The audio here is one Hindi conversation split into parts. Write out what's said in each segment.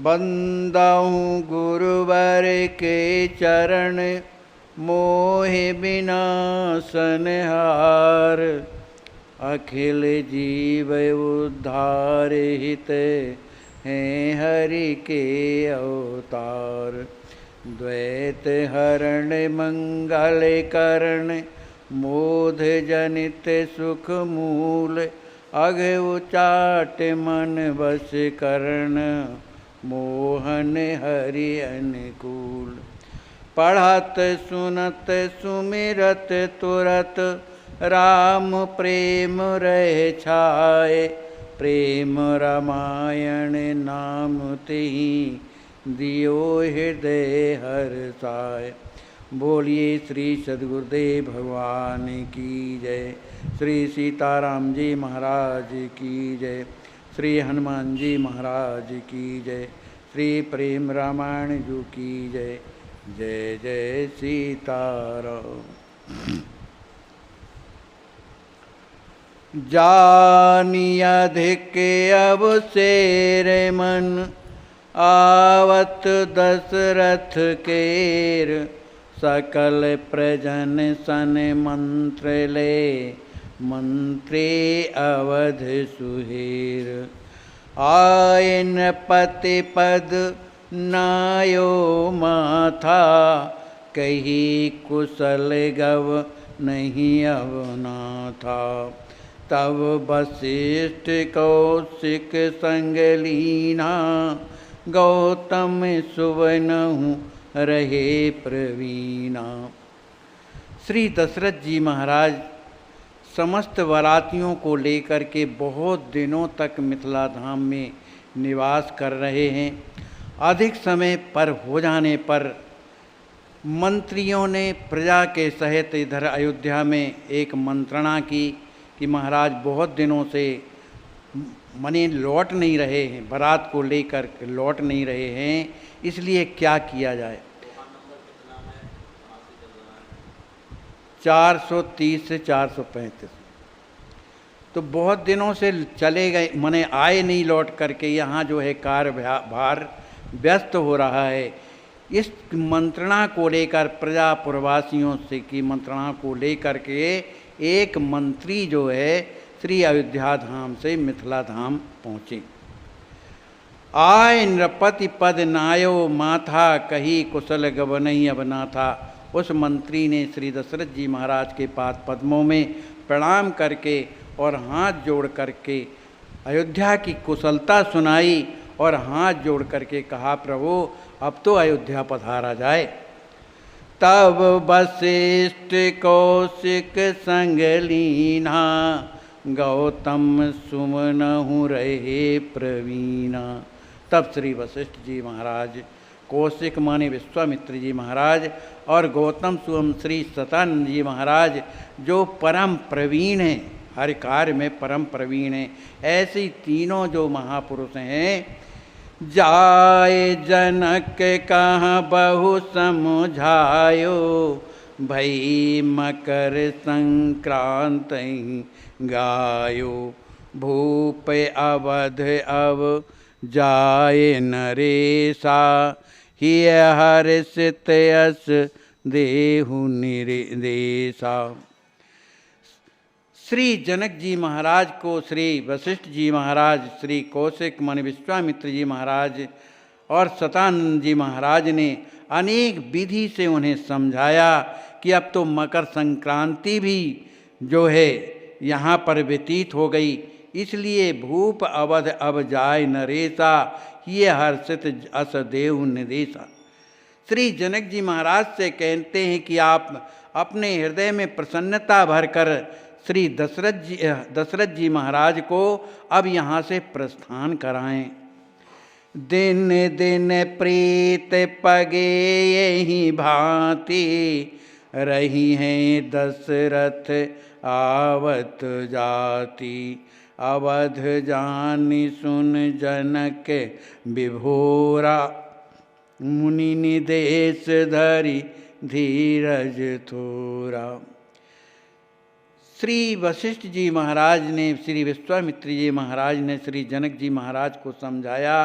बंदहु गुरुवर के चरण, मोहि विनाशनहार। अखिल जीव उद्धार हित, हैं हरि के अवतार। द्वैत हरण मंगल करण, मोध जनित सुख मूल। अघ उचाट मन बस करण, मोहन हरि अनुकूल। पढ़त सुनत सुमिरत तुरत, राम प्रेम रह छाए। प्रेम रामायण नाम तिहि, दियो हृदय हर्षाय। बोलिए श्री सद्गुरुदेव भगवान की जय। श्री सीताराम जी महाराज की जय। श्री हनुमान जी महाराज की जय। श्री प्रेम रामायण जी की जय। जय जय सीताराम। जानी अधिक अवसेर मन, आवत दशरथ केर। सकल प्रजन सन मंत्र ले, मंत्री अवध सुहेर। आए नृपति पद नायो माथा, कही कुशल गव नहीं अवनाथा। तब वशिष्ठ कौशिक संग लीना, गौतम सुवनहु रहे प्रवीणा। श्री दशरथ जी महाराज समस्त वरातियों को लेकर के बहुत दिनों तक मिथिला धाम में निवास कर रहे हैं। अधिक समय पर हो जाने पर मंत्रियों ने प्रजा के सहित इधर अयोध्या में एक मंत्रणा की कि महाराज बहुत दिनों से मने लौट नहीं रहे हैं, बारात को लेकर लौट नहीं रहे हैं, इसलिए क्या किया जाए। 430 से 435। तो बहुत दिनों से चले गए, मने आए नहीं लौट करके। यहाँ जो है कार्यभार व्यस्त हो रहा है। इस मंत्रणा को लेकर, प्रजा पुरवासियों से की मंत्रणा को लेकर के एक मंत्री जो है श्री अयोध्या धाम से मिथिला धाम पहुँचे। आय नृपति पद नायो माथा, कही कुशल गवनहि अवनाथा। उस मंत्री ने श्री दशरथ जी महाराज के पाद पद्मों में प्रणाम करके और हाथ जोड़ करके अयोध्या की कुशलता सुनाई और हाथ जोड़ करके कहा, प्रभु अब तो अयोध्या पधारा जाए। तब वशिष्ठ कौशिक संग लीना, गौतम सुमनहु रहे प्रवीणा। तब श्री वशिष्ठ जी महाराज, कौशिक माने विश्वामित्र जी महाराज और गौतम सुम श्री सतानंद जी महाराज जो परम प्रवीण हैं, हर कार्य में परम प्रवीण हैं, ऐसी तीनों जो महापुरुष हैं। जाए जनक कहाँ बहु समझायो, भई मकर संक्रांत गायो। भूप अवध अब जाए नरेशा, हिय हर्षित यस देहु निर्देशा। श्री जनक जी महाराज को श्री वशिष्ठ जी महाराज, श्री कौशिक मन विश्वामित्र जी महाराज और सतानंद जी महाराज ने अनेक विधि से उन्हें समझाया कि अब तो मकर संक्रांति भी जो है यहाँ पर व्यतीत हो गई, इसलिए भूप अवध अब जाय नरेशा, ये हर्षित अस देहु निर्देशा। श्री जनक जी महाराज से कहते हैं कि आप अपने हृदय में प्रसन्नता भरकर श्री दशरथ जी महाराज को अब यहाँ से प्रस्थान कराएं। दिन दिन प्रीत पगे यही भांति, रही हैं दशरथ आवत जाति। अवध जानि सुन जनक विभोरा, मुनि निदेश धरि धीरज थोरा। श्री वशिष्ठ जी महाराज ने, श्री विश्वामित्र जी महाराज ने श्री जनक जी महाराज को समझाया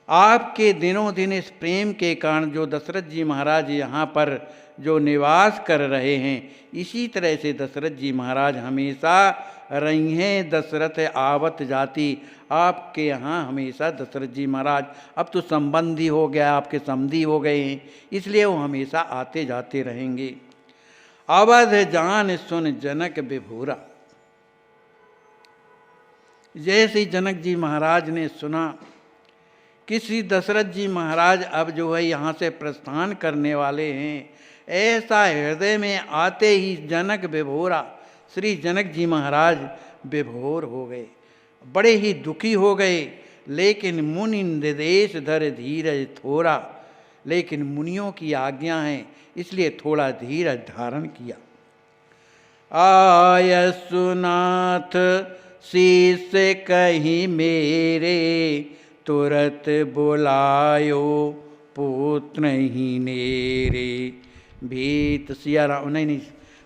आपके दिनों दिन इस प्रेम के कारण जो दशरथ जी महाराज यहाँ पर जो निवास कर रहे हैं, इसी तरह से दशरथ जी महाराज हमेशा रही हैं। दशरथ आवत जाति, आपके यहाँ हमेशा दशरथ जी महाराज, अब तो संबंधी हो गया, आपके समधी हो गए हैं, इसलिए वो हमेशा आते जाते रहेंगे। अवध जान सुन जनक विभूरा, जैसे जनक जी महाराज ने सुना कि श्री दशरथ जी महाराज अब जो है यहाँ से प्रस्थान करने वाले हैं, ऐसा हृदय में आते ही जनक विभोरा, श्री जनक जी महाराज विभोर हो गए, बड़े ही दुखी हो गए। लेकिन मुनि निर्देश धर धीरज थोड़ा, लेकिन मुनियों की आज्ञा है इसलिए थोड़ा धीरज धारण किया। आय सुनाथ शीस कहीं मेरे, तुरत बुलायो पुत्र ही नेरे। भीत सिया राम नहीं,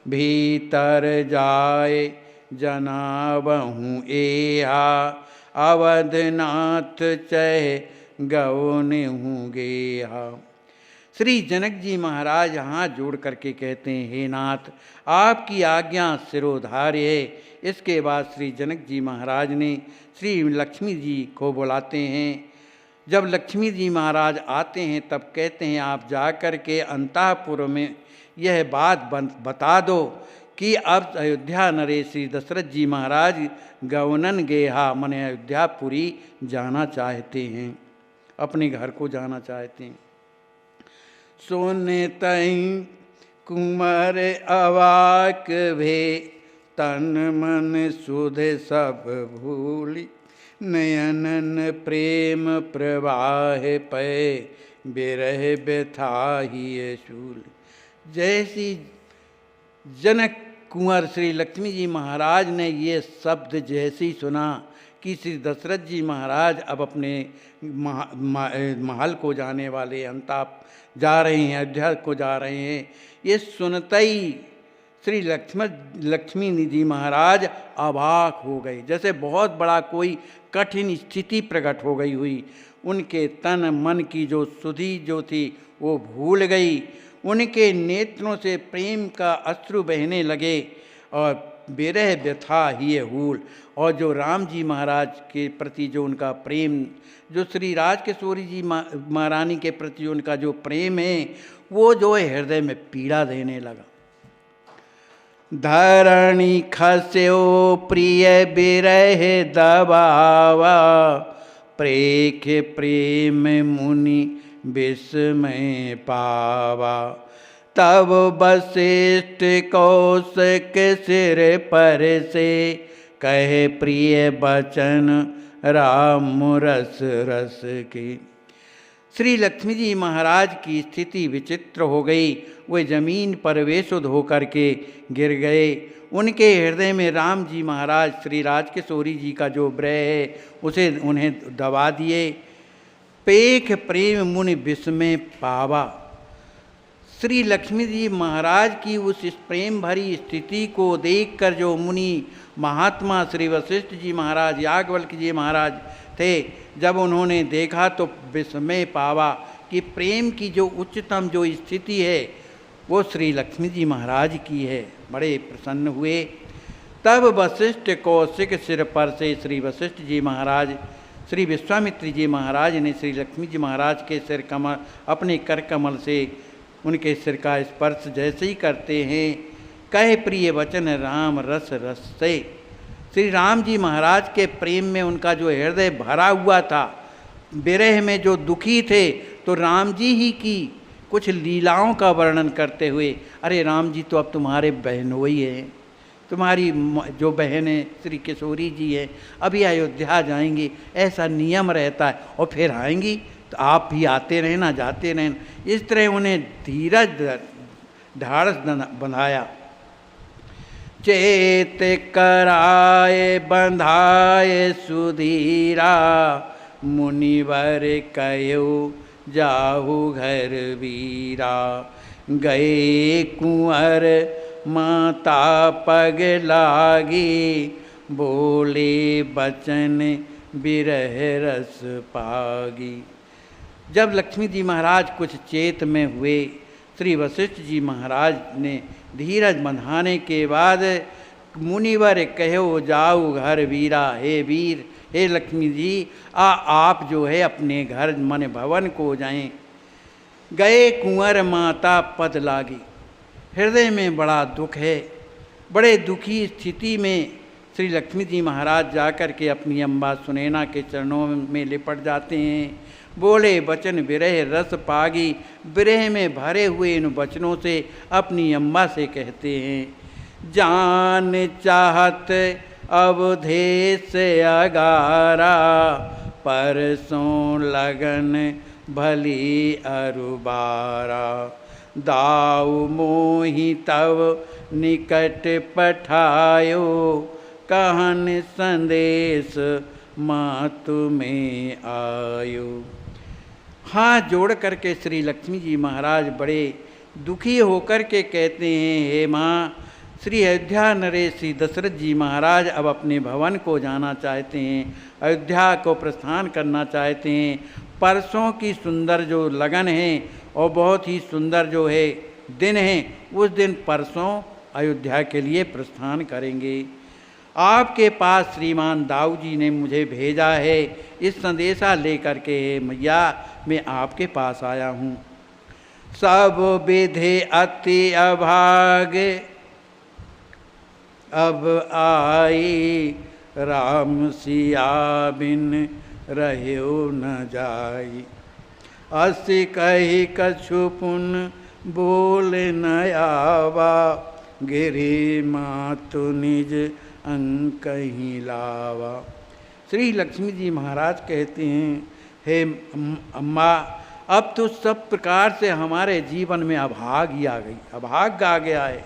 भीतर जाए जनाबहूँ एहा, अवधनाथ चह गौन हूँ गेहा। श्री जनक जी महाराज हाथ जोड़ करके कहते हैं, हे नाथ आपकी आज्ञा सिरोधार्य है। इसके बाद श्री जनक जी महाराज ने श्री लक्ष्मी जी को बुलाते हैं। जब लक्ष्मी जी महाराज आते हैं तब कहते हैं, आप जा कर के अंतःपुर में यह बात बता दो कि अब अयोध्या नरेश श्री दशरथ जी महाराज गवनन गेहा, मने अयोध्यापुरी जाना चाहते हैं, अपने घर को जाना चाहते हैं। सोने तई कुमार अवाक भे, तन मन सुध सब भूली, नयनन प्रेम प्रवाह पै, बिरह व्यथा ही शूल। जैसी जनक कुंवर श्री लक्ष्मी जी महाराज ने ये शब्द जैसे ही सुना कि श्री दशरथ जी महाराज अब अपने महल को जाने वाले, अंताप जा रहे हैं, अयोध्या को जा रहे हैं, ये सुनते ही श्री लक्ष्मी जी महाराज अवाक हो गए, जैसे बहुत बड़ा कोई कठिन स्थिति प्रकट हो गई हुई। उनके तन मन की जो सुधि जो थी वो भूल गई, उनके नेत्रों से प्रेम का अश्रु बहने लगे और बिरह व्यथा ही हूल। और जो राम जी महाराज के प्रति जो उनका प्रेम, जो श्री राजकिशोरी जी महारानी के प्रति उनका जो प्रेम है, वो जो है हृदय में पीड़ा देने लगा। धरणी खस्यो प्रिय बिरह दबावा, प्रेख प्रेम मुनि विस्मय पावा। तब वशिष्ठ कौशिक सिर पर से, कहे प्रिय वचन राम रस रस की। श्री लक्ष्मी जी महाराज की स्थिति विचित्र हो गई, वे जमीन पर बेसुध होकर के गिर गए। उनके हृदय में राम जी महाराज श्री राजकिशोरी जी का जो ब्रह है उसे उन्हें दबा दिए। पेख प्रेम मुनि विस्मय पावा। श्री लक्ष्मी जी महाराज की उस प्रेम भरी स्थिति को देखकर जो मुनि महात्मा श्री वशिष्ठ जी महाराज, याज्ञवल्क्य जी महाराज थे, जब उन्होंने देखा तो विस्मय पावा कि प्रेम की जो उच्चतम जो स्थिति है वो श्री लक्ष्मी जी महाराज की है। बड़े प्रसन्न हुए। तब वशिष्ठ कौशिक सिर पर से श्री वशिष्ठ जी महाराज, श्री विश्वामित्र जी महाराज ने श्री लक्ष्मी जी महाराज के सिर कमल, अपने कर कमल से उनके सिर का स्पर्श जैसे ही करते हैं, कहे प्रिय वचन राम रस रस से। श्री राम जी महाराज के प्रेम में उनका जो हृदय भरा हुआ था, विरह में जो दुखी थे, तो राम जी ही की कुछ लीलाओं का वर्णन करते हुए, अरे राम जी तो अब तुम्हारे बहनोई हैं, तुम्हारी जो बहन है श्री किशोरी जी है, अभी अयोध्या जाएंगी, ऐसा नियम रहता है, और फिर आएंगी तो आप भी आते रहना जाते रहना। इस तरह उन्हें धीरज ढाढ़स बंधाया। चेत कराए बंधाए सुधीरा, मुनिवर कयो जाहु घर वीरा। गए कुंवर माता पग लागी, बोले बचन बिरह रस पागी। जब लक्ष्मी जी महाराज कुछ चेत में हुए, श्री वशिष्ठ जी महाराज ने धीरज बंधाने के बाद मुनिवर कहो जाओ घर वीरा, हे वीर, हे लक्ष्मी जी आप जो है अपने घर मन भवन को जाएं। गए कुंवर माता पद लागी। हृदय में बड़ा दुख है, बड़े दुखी स्थिति में श्री लक्ष्मी जी महाराज जाकर के अपनी अम्बा सुनैना के चरणों में लिपट जाते हैं। बोले वचन विरह रस पागी, विरह में भरे हुए इन वचनों से अपनी अम्बा से कहते हैं, जान चाहत अवधेश अगारा, परसों लगन भली अरुबारा, दाऊ मोहि तव निकट पठायो, कहन संदेश मातु में आयो। हाथ जोड़ करके श्री लक्ष्मी जी महाराज बड़े दुखी होकर के कहते हैं, हे माँ, श्री अयोध्या नरेश श्री दशरथ जी महाराज अब अपने भवन को जाना चाहते हैं, अयोध्या को प्रस्थान करना चाहते हैं। परसों की सुंदर जो लगन है और बहुत ही सुंदर जो है दिन है, उस दिन परसों अयोध्या के लिए प्रस्थान करेंगे। आपके पास श्रीमान दाऊ जी ने मुझे भेजा है, इस संदेशा लेकर के मैया मैं आपके पास आया हूँ। सब विधि अति अभाग अब आई, राम सिया बिन रह्यो न जाई, असी कही कछु पुन बोल न आवा, गिरी मातु निज अंक ही लावा। श्री लक्ष्मी जी महाराज कहते हैं, हे अम्मा, अब तो सब प्रकार से हमारे जीवन में अभाग ही आ गई, अभाग आ गया है।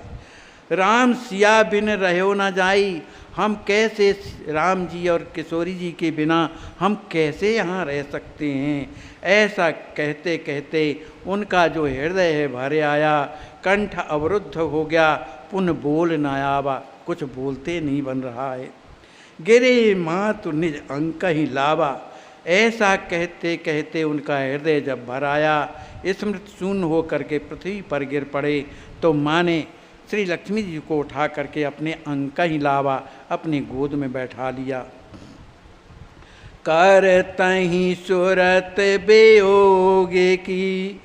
राम सिया बिन रहो न जाई, हम कैसे राम जी और किशोरी जी के बिना हम कैसे यहाँ रह सकते हैं। ऐसा कहते कहते उनका जो हृदय है भरे आया, कंठ अवरुद्ध हो गया, पुन बोल न आवा, कुछ बोलते नहीं बन रहा है। गिरे मातु निज अंक ही लावा, ऐसा कहते कहते उनका हृदय जब भर आया, स्मृत शून्य हो करके पृथ्वी पर गिर पड़े, तो माँ ने श्री लक्ष्मी जी को उठा करके अपने अंक ही लावा अपनी गोद में बैठा लिया। कर तही सुरत बेयोग की,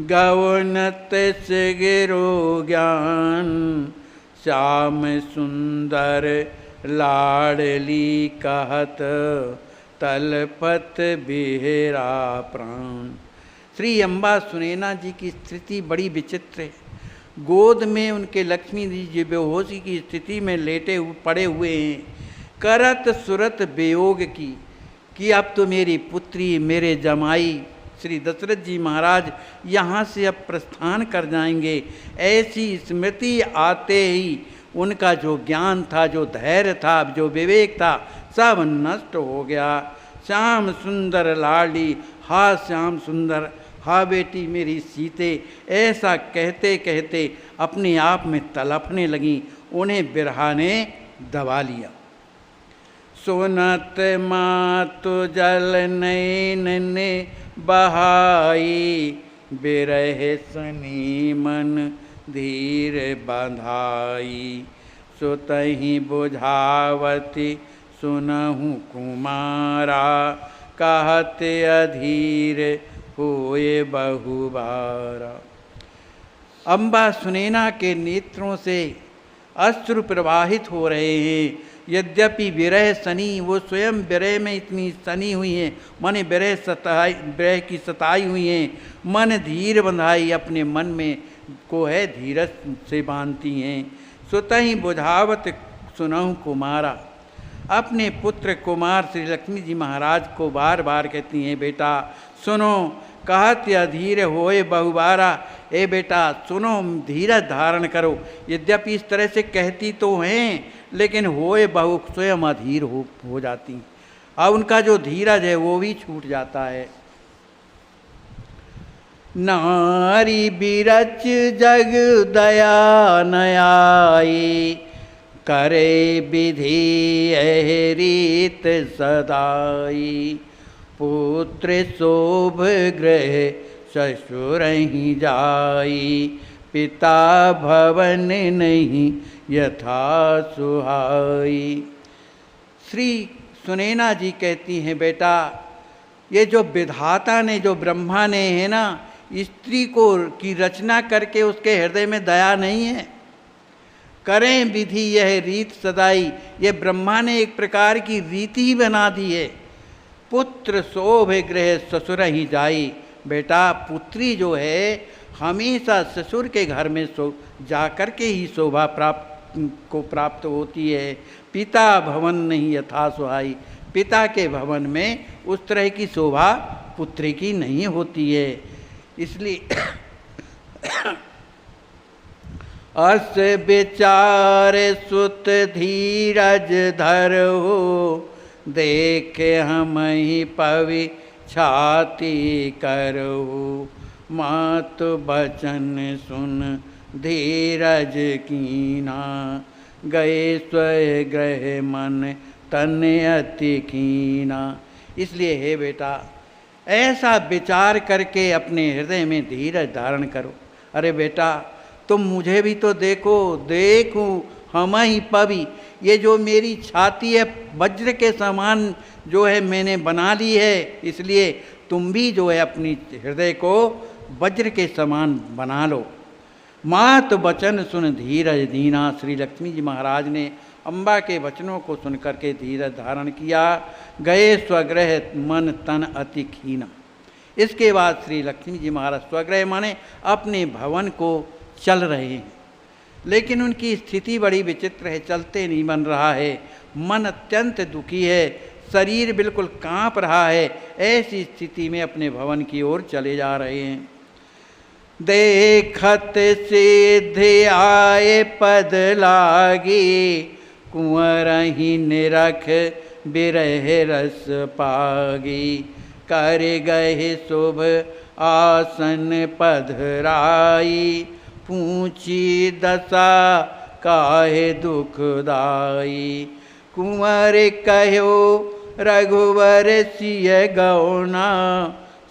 गवनत से गिरो ज्ञान, श्याम सुंदर लाडली कहत, तलपत बिहरा प्राण। श्री अम्बा सुनैना जी की स्थिति बड़ी विचित्र है। गोद में उनके लक्ष्मी जी बेहोशी की स्थिति में लेटे पड़े हुए हैं। करत सुरत वियोग की, कि अब तो मेरी पुत्री, मेरे जमाई श्री दशरथ जी महाराज यहाँ से अब प्रस्थान कर जाएंगे, ऐसी स्मृति आते ही उनका जो ज्ञान था, जो धैर्य था, जो विवेक था, सब नष्ट हो गया। श्याम सुंदर लाडी, हा श्याम सुंदर, हा बेटी मेरी सीते, ऐसा कहते कहते अपने आप में तड़पने लगी। उन्हें बिरहा ने दबा लिया। सुनत मातु जल नैन ने बहाई, बिरह सनी मन धीर बंधाई, सुतहि बुझावती सुनहु कुमारा, कहत अधीर होए बहुबारा। अम्बा सुनैना के नेत्रों से अश्रु प्रवाहित हो रहे हैं। यद्यपि विरह सनी, वो स्वयं विरह में इतनी सनी हुई हैं, मन विरह की सताई हुई हैं। मन धीर बंधाई, अपने मन में को है धीरज से बांधती हैं। सुतहि बुझावत सुनहु कुमारा, अपने पुत्र कुमार श्री लक्ष्मी जी महाराज को बार बार कहती हैं, बेटा सुनो, कहत अधीर होए बहुबारा, ए बेटा सुनो, धीरज धारण करो। यद्यपि इस तरह से कहती तो हैं, लेकिन होए बहु स्वयं अधीर हो जाती। अब उनका जो धीरज है वो भी छूट जाता है। नारी बिरच जग दया नयाई, करे विधि रीत सदाई, पुत्र शोभ गृह ससुर ही जाई, पिता भवन नहीं यथा सुहाई। श्री सुनैना जी कहती हैं, बेटा ये जो विधाता ने, जो ब्रह्मा ने है ना, स्त्री को की रचना करके उसके हृदय में दया नहीं है। करें विधि यह रीत सदाई, ये ब्रह्मा ने एक प्रकार की रीति ही बना दी है। पुत्र शोभे गृह ससुर ही जाई, बेटा पुत्री जो है हमेशा ससुर के घर में जा कर के ही शोभा प्राप्त होती है। पिता भवन नहीं यथा सुहाई, पिता के भवन में उस तरह की शोभा पुत्री की नहीं होती है। इसलिए अस विचार सुत धीरज धर हो, देखे हम ही पवि छाती करो। मात बचन सुन धीरज कीना, गए स्वय ग्रह मन तन अति कीना। इसलिए हे बेटा ऐसा विचार करके अपने हृदय में धीरज धारण करो। अरे बेटा तुम मुझे भी तो देखो, देखो हम ही पवि, ये जो मेरी छाती है वज्र के समान जो है मैंने बना ली है, इसलिए तुम भी जो है अपनी हृदय को वज्र के समान बना लो। मात वचन सुन धीरज दीना, श्री लक्ष्मी जी महाराज ने अम्बा के वचनों को सुन करके धीरज धारण किया। गए स्वगृह मन तन अति खीना। इसके बाद श्री लक्ष्मी जी महाराज स्वगृह माने अपने भवन को चल रहे हैं, लेकिन उनकी स्थिति बड़ी विचित्र है, चलते नहीं बन रहा है। मन अत्यंत दुखी है, शरीर बिल्कुल कांप रहा है। ऐसी स्थिति में अपने भवन की ओर चले जा रहे हैं। देखत सिद्धि आए पद लागी, कुंवर ही निरख बिरह रस पागी। कर गए शुभ आसन पधराई, पूछी दशा काहे दुखदाई। कुंवर कहो रघुवर सिय गौना,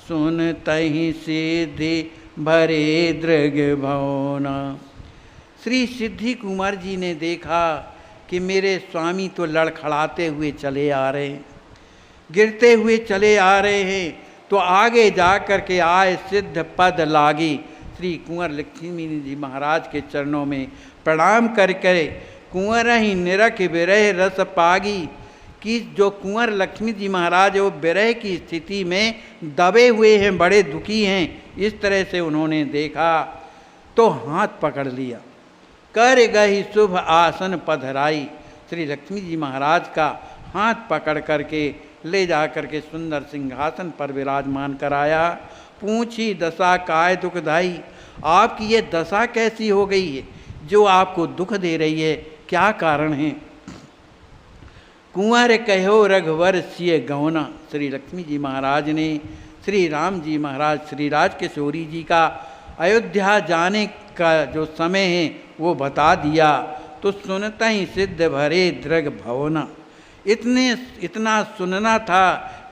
सुन तहि सिद्धि भरे दृग भवना। श्री सिद्धि कुमार जी ने देखा कि मेरे स्वामी तो लड़खड़ाते हुए चले आ रहे हैं, गिरते हुए चले आ रहे हैं, तो आगे जा कर के आए सिद्ध पद लागी। श्री कुंवर लक्ष्मी जी महाराज के चरणों में प्रणाम कर करे, कुंवर ही निरख विरह रस पागी, कि जो कुंवर लक्ष्मी जी महाराज वो विरह की स्थिति में दबे हुए हैं, बड़े दुखी हैं। इस तरह से उन्होंने देखा तो हाथ पकड़ लिया। कर गई शुभ आसन पधराई, श्री लक्ष्मी जी महाराज का हाथ पकड़ करके ले जा करके सुंदर सिंहासन पर विराजमान कराया। पूछी दशा काय दुखदाई, आपकी ये दशा कैसी हो गई है जो आपको दुख दे रही है, क्या कारण है? कुंवर कहो रघुवर सिय गौना, श्री लक्ष्मी जी महाराज ने श्री राम जी महाराज श्री राजकिशोरी जी का अयोध्या जाने का जो समय है वो बता दिया। तो सुनता ही सिद्ध भरे दृग भवना, इतना सुनना था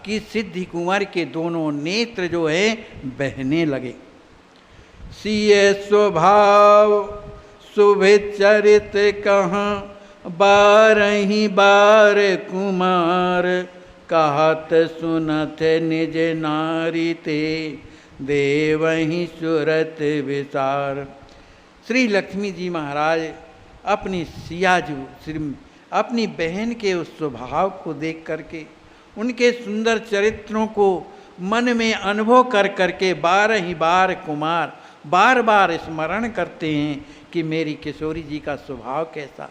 कि सिद्धि कुंवर के दोनों नेत्र जो है बहने लगे। सिय स्वभाव शुभचरित कहाँ, बारही बार कुमार, कहत सुनत निज नारी ते, देवही सुरत विसार। श्री लक्ष्मी जी महाराज अपनी सियाजू अपनी बहन के उस स्वभाव को देख करके, उनके सुंदर चरित्रों को मन में अनुभव कर करके बारह ही बार कुमार बार बार स्मरण करते हैं कि मेरी किशोरी जी का स्वभाव कैसा है,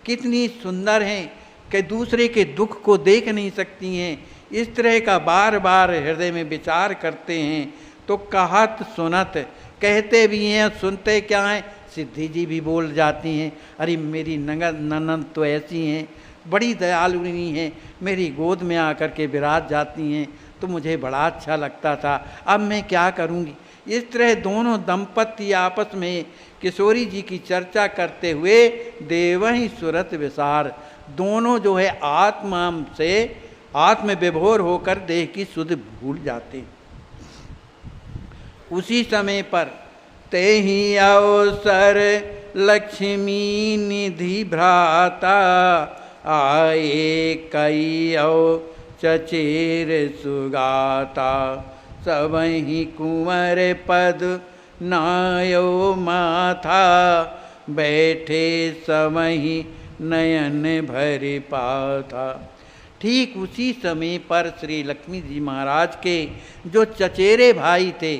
कितनी सुंदर हैं कि दूसरे के दुख को देख नहीं सकती हैं। इस तरह का बार बार हृदय में विचार करते हैं। तो कहत सुनत, कहते भी हैं, सुनते क्या हैं? सिद्धि जी भी बोल जाती हैं, अरे मेरी ननद तो ऐसी हैं, बड़ी दयालुनी हैं, मेरी गोद में आकर के विराज जाती हैं, तो मुझे बड़ा अच्छा लगता था, अब मैं क्या करूँगी। इस तरह दोनों दंपति आपस में किशोरी जी की चर्चा करते हुए देवही सुरत विसार, दोनों जो है आत्म विभोर होकर देह की सुध भूल जाते हैं। उसी समय पर ते ही अवसर लक्ष्मी निधि भ्राता, आए कई अव चचेर सुगाता, सबहि कुंवर पद नायो माथा, बैठे समहि नयन भरि पाथा। ठीक उसी समय पर श्री लक्ष्मी जी महाराज के जो चचेरे भाई थे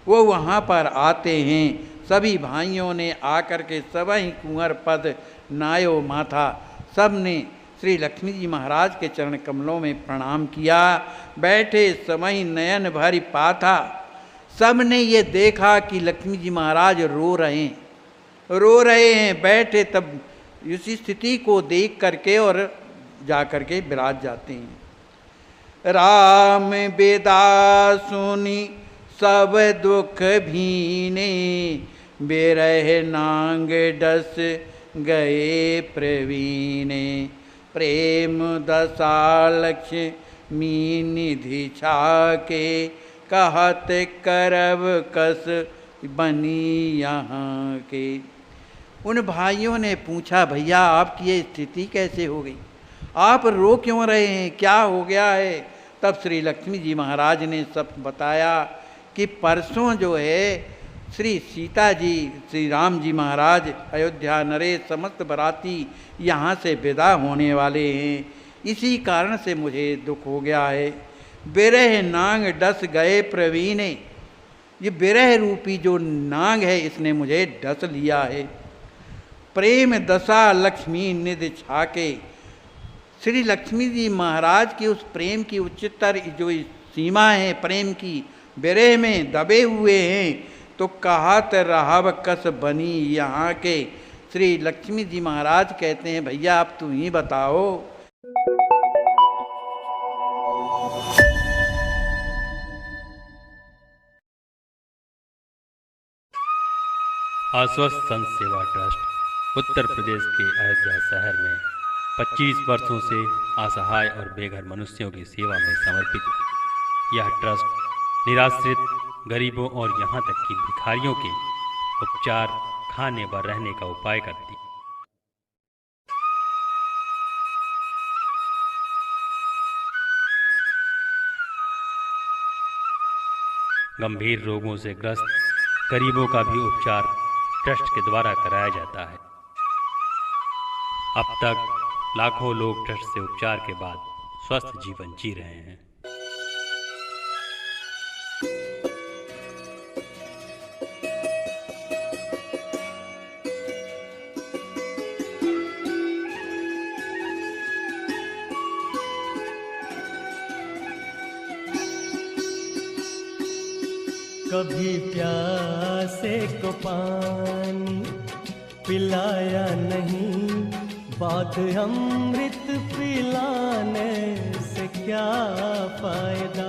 वो वहाँ पर आते हैं। सभी भाइयों ने आकर के सबहि कुंवर पद नायो माथा, सब ने श्री लक्ष्मी जी महाराज के चरण कमलों में प्रणाम किया। बैठे समय नयन भरि पाथा, सब ने ये देखा कि लक्ष्मी जी महाराज रो रहे हैं। बैठे तब उसी स्थिति को देख करके और जा करके विराज जाते हैं। राम बेदा सुनी सब दुख भीने, बेरह नांग डस गए प्रवीणे, प्रेम दशा लक्ष्मी निधि छाके, कहत करब कस बनी यहाँ के। उन भाइयों ने पूछा, भैया आपकी ये स्थिति कैसे हो गई, आप रो क्यों रहे हैं, क्या हो गया है? तब श्री लक्ष्मी जी महाराज ने सब बताया कि परसों जो है श्री सीता जी, श्री राम जी महाराज अयोध्या नरेश समस्त बराती यहाँ से विदा होने वाले हैं, इसी कारण से मुझे दुख हो गया है। बिरह नांग डस गए प्रवीणे, ये बिरह रूपी जो नांग है इसने मुझे डस लिया है। प्रेम दशा लक्ष्मी निधि छाके, श्री लक्ष्मी जी महाराज की उस प्रेम की उच्चतर जो सीमा है प्रेम की, बिरह में दबे हुए हैं। तो कहत रहब कस बनी यहाँ के, श्री लक्ष्मी जी महाराज कहते हैं, भैया आप तुम ही बताओ। आश्वस्त संत सेवा ट्रस्ट उत्तर प्रदेश के अयोध्या शहर में 25 वर्षों से असहाय और बेघर मनुष्यों की सेवा में समर्पित यह ट्रस्ट निराश्रित गरीबों और यहाँ तक कि भिखारियों के उपचार, खाने व रहने का उपाय करती है। गंभीर रोगों से ग्रस्त गरीबों का भी उपचार ट्रस्ट के द्वारा कराया जाता है। अब तक लाखों लोग ट्रस्ट से उपचार के बाद स्वस्थ जीवन जी रहे हैं। कभी प्यासे को पानी पिलाया नहीं, बाद अमृत पिलाने से क्या फायदा।